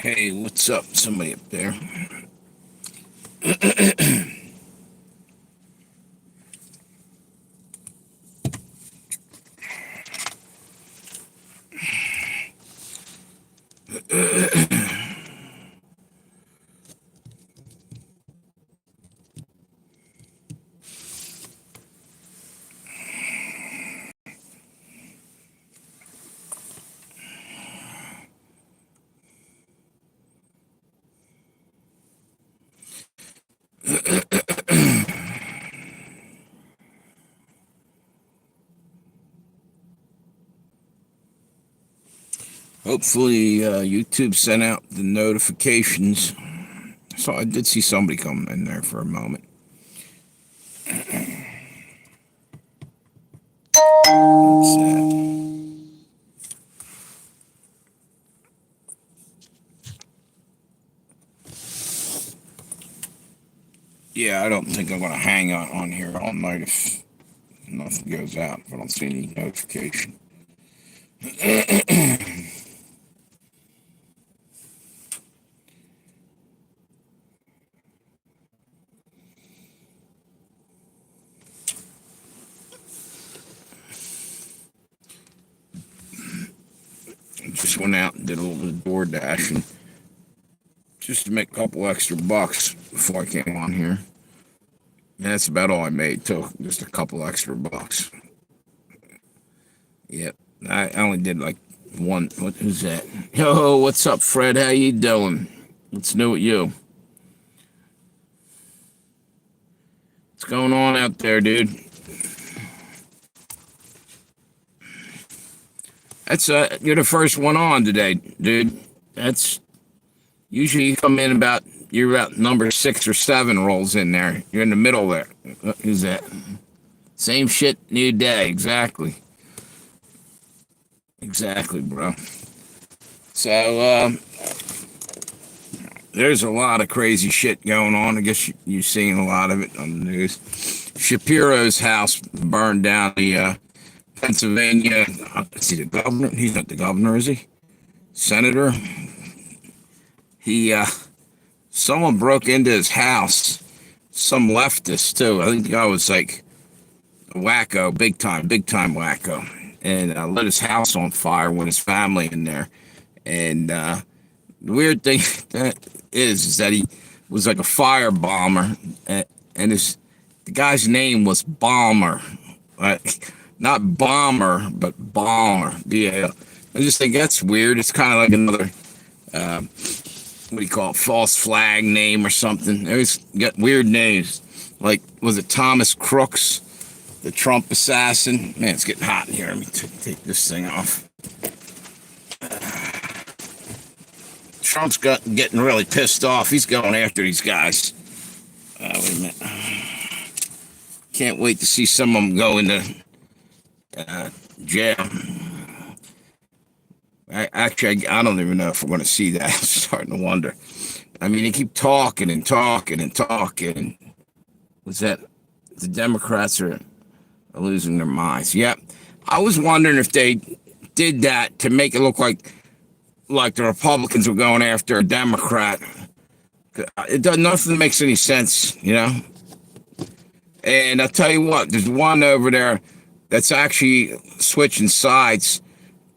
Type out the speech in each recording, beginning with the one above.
Hey, what's up? Somebody up there. Hopefully, YouTube sent out the notifications. So I did see somebody come in there for a moment. What's that? Yeah, I don't think I'm going to hang out on here all night if nothing goes out, if I don't see any notification. Just went out and did a little door dashing just to make a couple extra bucks before I came on here. And that's about all I made, too. Just a couple extra bucks. Yep. I only did like one. Who's that? Yo, what's up, Fred? How you doing? What's new with you? What's going on out there, dude? That's you're the first one on today, dude. That's usually you come in you're about number 6 or 7 rolls in there. You're in the middle there. Who's that? Same shit, new day. Exactly, bro. So there's a lot of crazy shit going on. I guess you've seen a lot of it on the news. Shapiro's house burned down. The Pennsylvania, is he the governor? He's not the governor, is he? Senator? Someone broke into his house. Some leftist, too. I think the guy was like a wacko, big time wacko. And lit his house on fire with his family in there. And the weird thing that is that he was like a fire bomber. And the guy's name was Bomber. Not Bomber, but Bomber. Yeah. I just think that's weird. It's kind of like another, what do you call it, false flag name or something. They always got weird names. Like, was it Thomas Crooks, the Trump assassin? Man, it's getting hot in here. Let me take this thing off. Trump's getting really pissed off. He's going after these guys. Wait a minute. Can't wait to see some of them go into jail. I don't even know if we're going to see that. I'm starting to wonder. I mean, they keep talking. What's that? The Democrats are losing their minds. Yep. I was wondering if they did that to make it look like the Republicans were going after a Democrat. It does nothing makes any sense, you know. And I'll tell you what, there's one over there that's actually switching sides.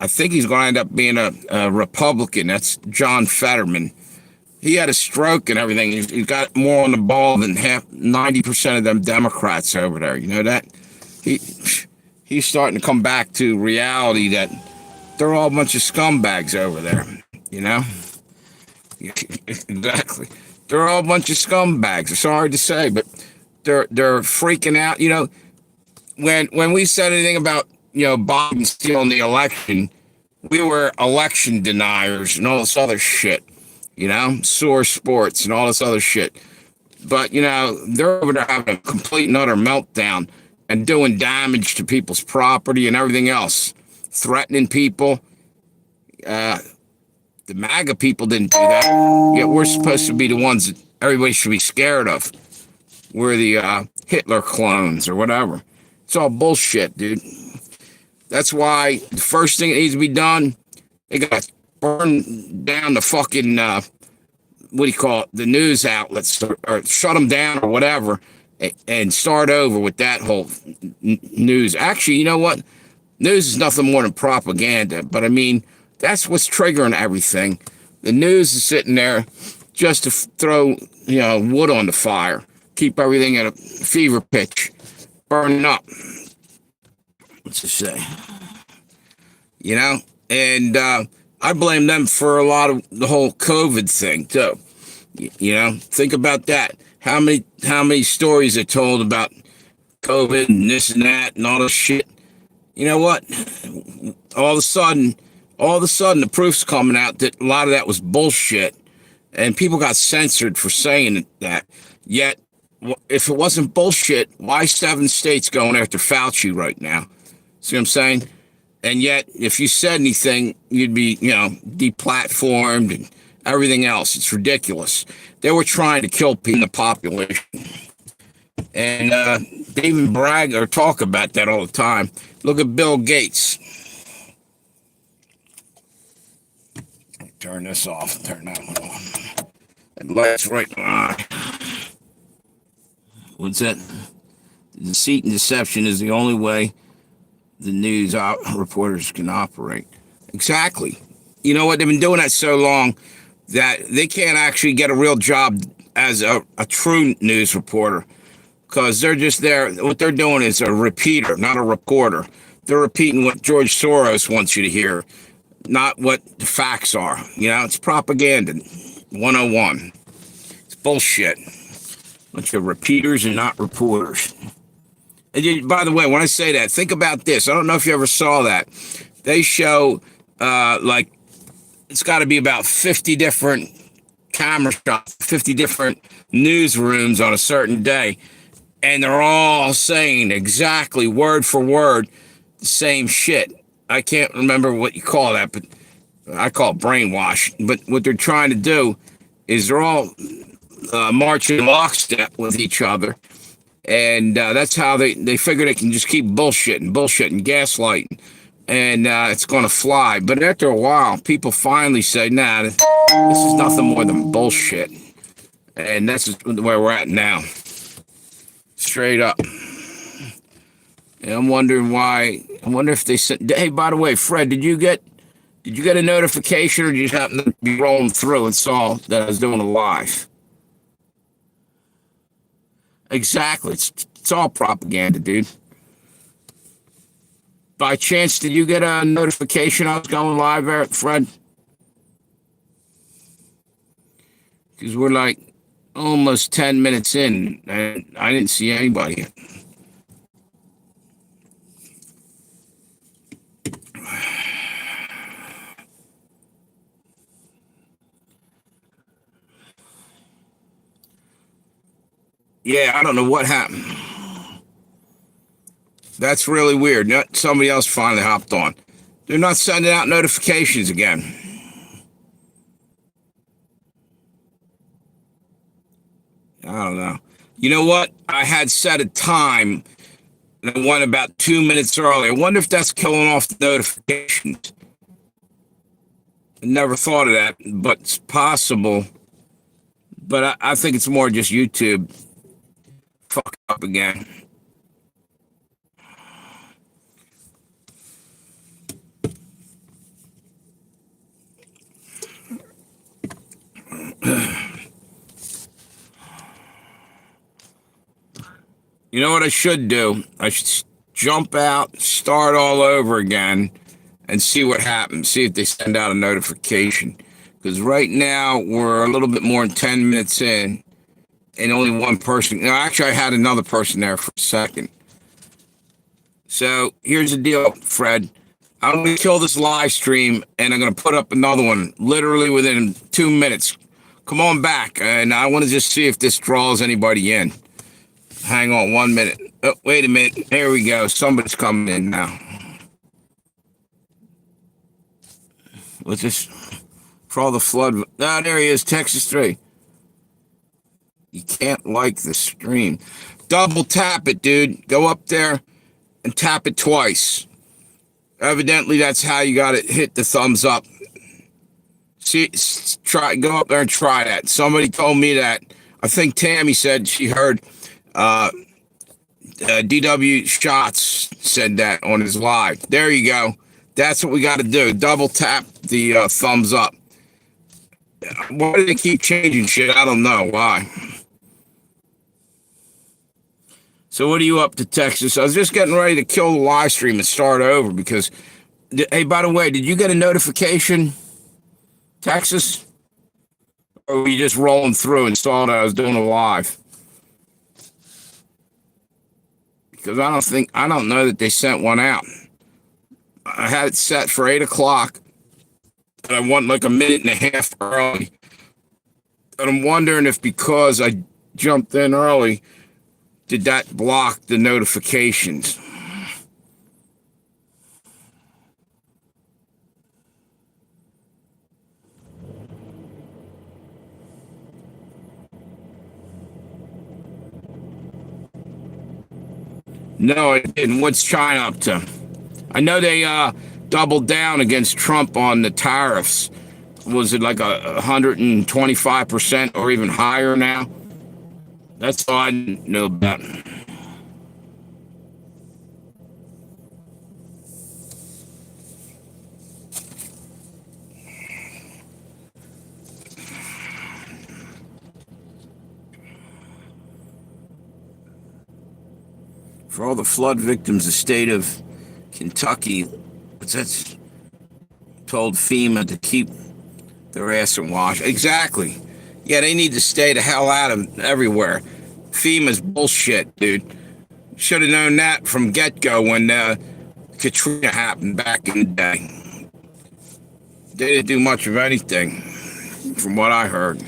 I think he's going to end up being a Republican. That's John Fetterman. He had a stroke and everything. He's got more on the ball than 90% of them Democrats over there. You know that? He's starting to come back to reality that they're all a bunch of scumbags over there. You know? Exactly. They're all a bunch of scumbags. It's hard to say, but they're freaking out. You know, when we said anything about, you know, Biden stealing the election, we were election deniers and all this other shit, you know, sore sports and all this other shit. But, you know, they're over there having a complete and utter meltdown and doing damage to people's property and everything else, threatening people. The MAGA people didn't do that. Yet we're supposed to be the ones that everybody should be scared of. We're the Hitler clones or whatever. It's all bullshit, dude. That's why the first thing that needs to be done, they got to burn down the fucking what do you call it, the news outlets, or shut them down or whatever, and start over with that whole news. Actually, you know what? News is nothing more than propaganda, but I mean, that's what's triggering everything. The news is sitting there just to throw, wood on the fire, keep everything at a fever pitch, burning up. What's it say? And I blame them for a lot of the whole COVID thing too. Think about that. How many stories are told about COVID and this and that and all this shit? You know what? All of a sudden, the proof's coming out that a lot of that was bullshit, and people got censored for saying that. Yet, if it wasn't bullshit, why 7 states going after Fauci right now? See what I'm saying? And yet, if you said anything, you'd be, deplatformed and everything else. It's ridiculous. They were trying to kill people in the population. And they even brag or talk about that all the time. Look at Bill Gates. Turn this off. Turn that one on. And light's right on. What's that? Deceit and deception is the only way the news reporters can operate. Exactly. You know what? They've been doing that so long that they can't actually get a real job as a true news reporter, because they're just there. What they're doing is a repeater, not a reporter. They're repeating what George Soros wants you to hear, not what the facts are. It's propaganda 101. It's bullshit. Bunch of repeaters and not reporters. And by the way, when I say that, think about this. I don't know if you ever saw that. They show, it's got to be about 50 different camera shots, 50 different newsrooms on a certain day. And they're all saying exactly word for word the same shit. I can't remember what you call that, but I call it brainwash. But what they're trying to do is they're all marching lockstep with each other. And that's how they figure they can just keep bullshitting, gaslighting. And it's going to fly. But after a while, people finally say, nah, this is nothing more than bullshit. And that's where we're at now. Straight up. And I'm wondering why. I wonder if they sent. Hey, by the way, Fred, did you get a notification, or did you happen to be rolling through and saw that I was doing a live? Exactly. It's all propaganda, dude. By chance, did you get a notification I was going live there, Fred? Because we're like almost 10 minutes in, and I didn't see anybody. Yeah, I don't know what happened. That's really weird. Somebody else finally hopped on. They're not sending out notifications again. I don't know. You know what? I had set a time, and I went about 2 minutes early. I wonder if that's killing off the notifications. I never thought of that, but it's possible. But I think it's more just YouTube fuck up again. You know what I should do? I should jump out, start all over again, and see what happens. See if they send out a notification. Because right now, we're a little bit more than 10 minutes in, and only one person. Actually, I had another person there for a second. So here's the deal, Fred. I'm going to kill this live stream, and I'm going to put up another one literally within 2 minutes. Come on back, and I want to just see if this draws anybody in. Hang on 1 minute. Oh, wait a minute. Here we go. Somebody's coming in now. What's this? For all the flood. Ah, there he is. Texas 3. You can't like the stream. Double tap it, dude. Go up there and tap it twice. Evidently, that's how you got to hit the thumbs up. See, go up there and try that. Somebody told me that. I think Tammy said she heard uh, DW Shots said that on his live. There you go. That's what we got to do. Double tap the thumbs up. Why do they keep changing shit? I don't know why. So what are you up to, Texas? I was just getting ready to kill the live stream and start over because, hey, by the way, did you get a notification, Texas? Or were you just rolling through and saw that I was doing a live? Because I don't know that they sent one out. I had it set for 8 o'clock, and I went like a minute and a half early. And I'm wondering if because I jumped in early, did that block the notifications? No, it didn't. What's China up to? I know they doubled down against Trump on the tariffs. Was it like 125% or even higher now? That's all I know about. For all the flood victims, the state of Kentucky, what's that? Told FEMA to keep their ass in wash. Exactly. Yeah, they need to stay the hell out of everywhere. FEMA's bullshit, dude. Should have known that from get-go when Katrina happened back in the day. They didn't do much of anything, from what I heard.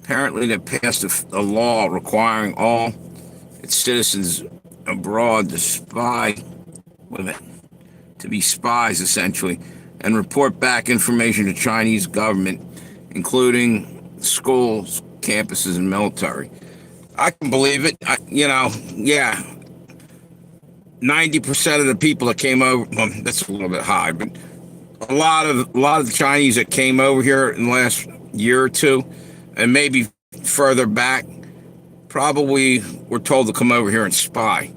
Apparently, they passed a law requiring all its citizens abroad to be spies, essentially, and report back information to Chinese government, including schools, campuses, and military. I can believe it. Yeah. 90% of the people that came over, well, that's a little bit high, but a lot of the Chinese that came over here in the last year or two, and maybe further back, probably were told to come over here and spy.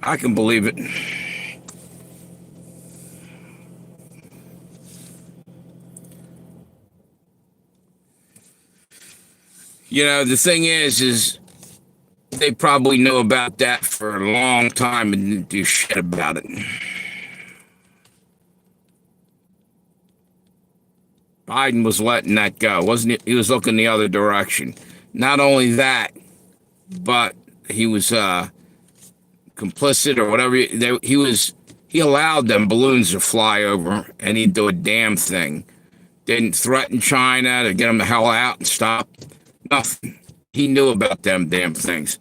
I can believe it. You know, the thing is they probably knew about that for a long time and didn't do shit about it. Biden was letting that go, wasn't he? He was looking the other direction. Not only that, but he was complicit or whatever. He allowed them balloons to fly over, and he'd do a damn thing. Didn't threaten China to get them the hell out and stop. Nothing. He knew about them damn things.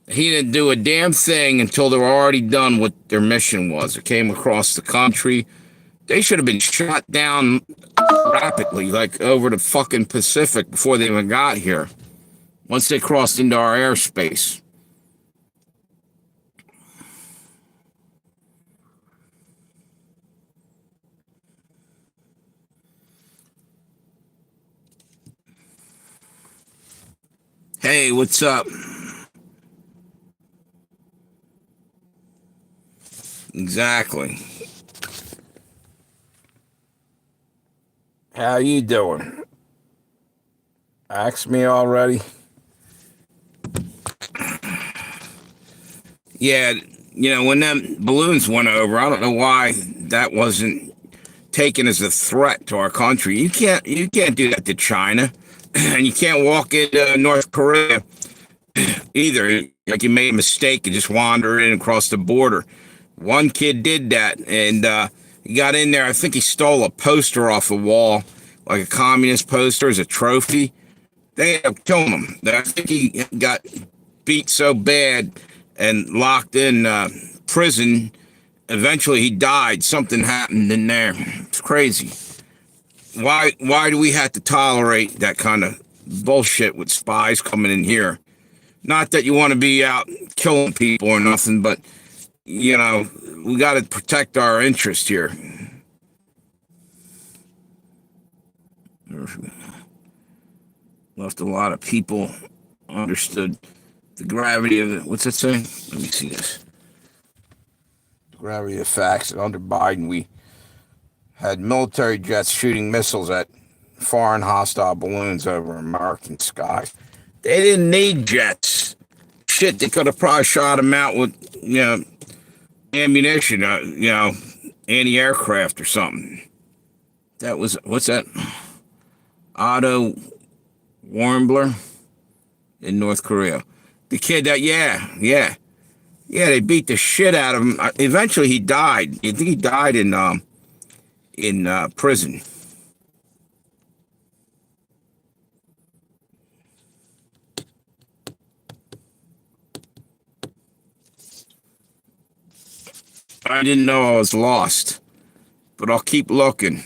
He didn't do a damn thing until they were already done what their mission was. It came across the country. They should have been shot down rapidly, like over the fucking Pacific before they even got here. Once they crossed into our airspace. Hey, what's up? Exactly. How you doing? Ask me already? Yeah, when them balloons went over, I don't know why that wasn't taken as a threat to our country. You can't do that to China, and you can't walk into North Korea either. Like you made a mistake and just wander in across the border. One kid did that, and he got in there. I think he stole a poster off a wall, like a communist poster, as a trophy. They ended up killing him. I think he got beat so bad and locked in prison eventually he died. Something happened in there. It's crazy. Why do we have to tolerate that kind of bullshit with spies coming in here? Not that you want to be out killing people or nothing, but you know, we got to protect our interest here. Left a lot of people understood the gravity of it. What's that saying? Let me see this. The gravity of facts. Under Biden, we had military jets shooting missiles at foreign hostile balloons over American skies. They didn't need jets. Shit, they could have probably shot them out with, ammunition, anti-aircraft or something. That was, what's that? Otto Warmbler in North Korea. The kid that, yeah, they beat the shit out of him. Eventually he died. I think he died in prison. I didn't know I was lost, but I'll keep looking.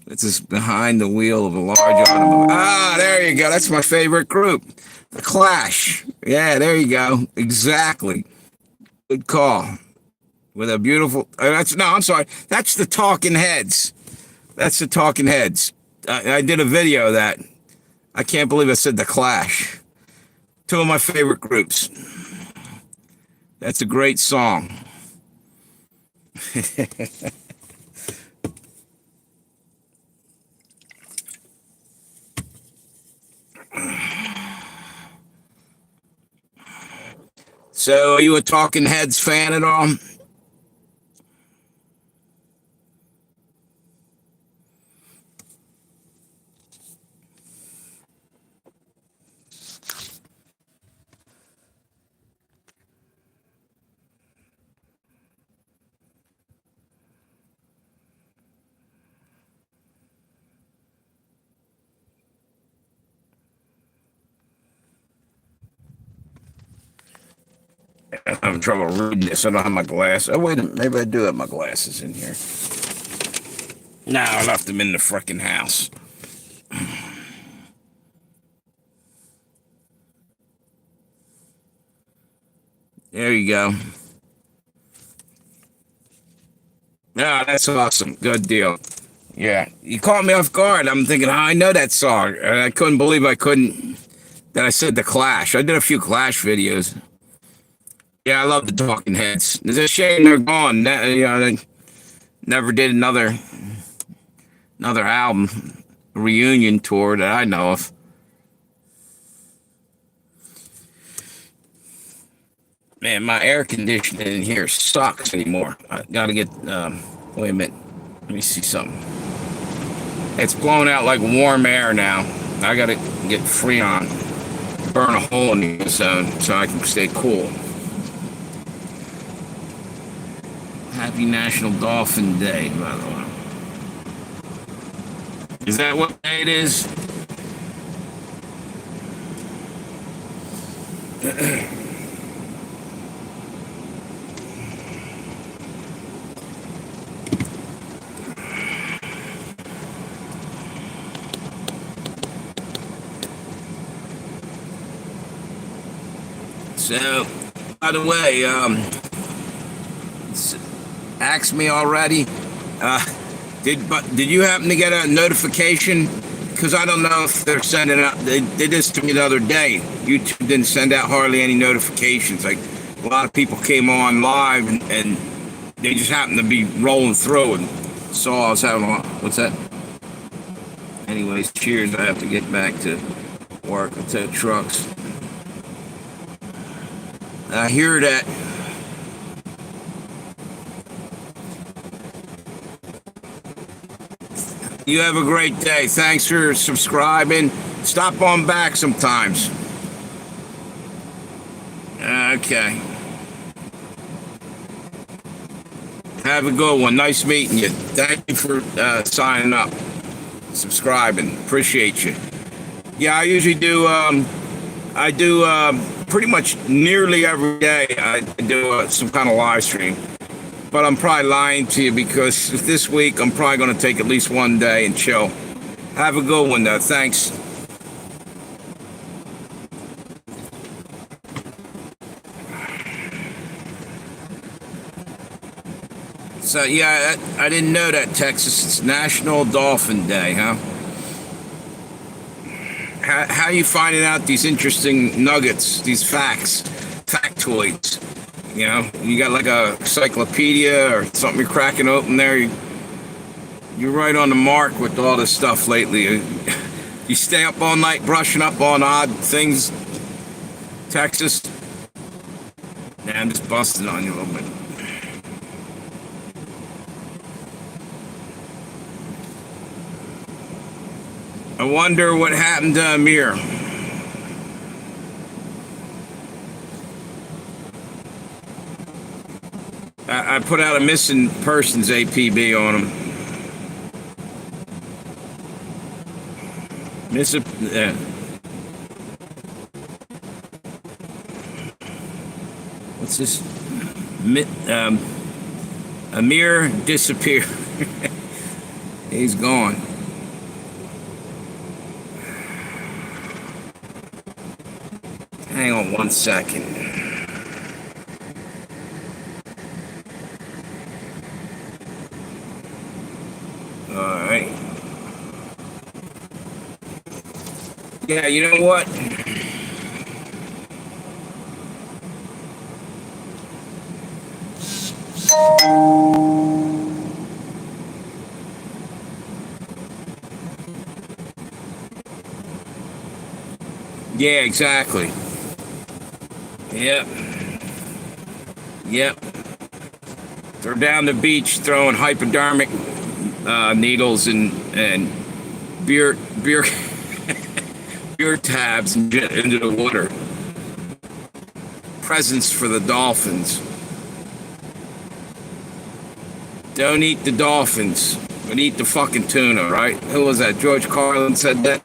This is behind the wheel of a large automobile. Ah, there you go. That's my favorite group. The Clash. Yeah, there you go. Exactly. Good call. With a beautiful... I'm sorry. That's the Talking Heads. That's the Talking Heads. I did a video of that. I can't believe I said The Clash. Two of my favorite groups. That's a great song. So, are you a Talking Heads fan at all? I'm having trouble reading this. I don't have my glasses. Oh, wait a minute. Maybe I do have my glasses in here. No, I left them in the frickin' house. There you go. Yeah, that's awesome. Good deal. Yeah, you caught me off guard. I'm thinking, I know that song. And I couldn't believe that I said The Clash. I did a few Clash videos. Yeah, I love the Talking Heads. It's a shame they're gone. They never did another album reunion tour that I know of. Man, my air conditioning in here sucks anymore. I gotta get, wait a minute. Let me see something. It's blowing out like warm air now. I gotta get Freon, burn a hole in the ozone so I can stay cool. Happy National Dolphin Day, by the way. Is that what day it is? So, by the way, asked me already. Did you happen to get a notification? Because I don't know if they're sending out. They did this to me the other day. YouTube didn't send out hardly any notifications. Like a lot of people came on live and they just happened to be rolling through and saw I was having a. What's that? Anyways, cheers. I have to get back to work with the trucks. I hear that. You have a great day. Thanks for subscribing. Stop on back sometimes. Okay. Have a good one. Nice meeting you. Thank you for signing up, subscribing. Appreciate you. Yeah, I usually do. I do pretty much nearly every day I do some kind of live stream. But I'm probably lying to you because this week I'm probably going to take at least one day and chill. Have a good one, though. Thanks. So, yeah, I didn't know that, Texas. It's National Dolphin Day, huh? How are you finding out these interesting nuggets, these factoids? You know, you got like a encyclopedia or something you're cracking open there. You're right on the mark with all this stuff lately. You stay up all night brushing up on odd things, Texas? Nah, I'm just busting on you a little bit. I wonder what happened to Amir. I put out a missing persons APB on him. What's this? Amir disappeared. He's gone. Hang on 1 second. All right. Yeah, you know what? Yeah, exactly. Yep. They're down the beach throwing hypodermic needles and beer beer tabs into the water. Presents for the dolphins. Don't eat the dolphins, but eat the fucking tuna, right? Who was that? George Carlin said that.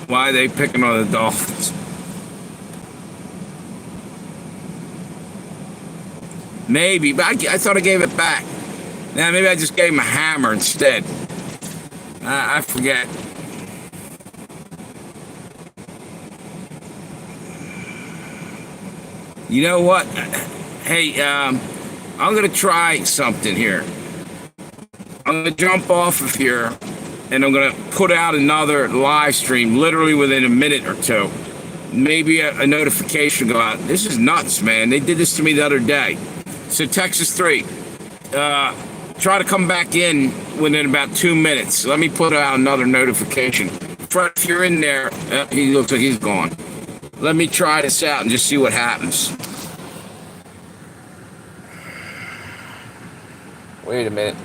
Why are they picking on the dolphins? Maybe, but I thought I gave it back. Now maybe I just gave him a hammer instead. I forget. You know what? Hey, I'm gonna try something here. I'm gonna jump off of here, and I'm gonna put out another live stream literally within a minute or two. Maybe a notification go out. This is nuts, man. They did this to me the other day. So Texas 3, try to come back in within about 2 minutes. Let me put out another notification. Fred, if you're in there, he looks like he's gone. Let me try this out and just see what happens. Wait a minute.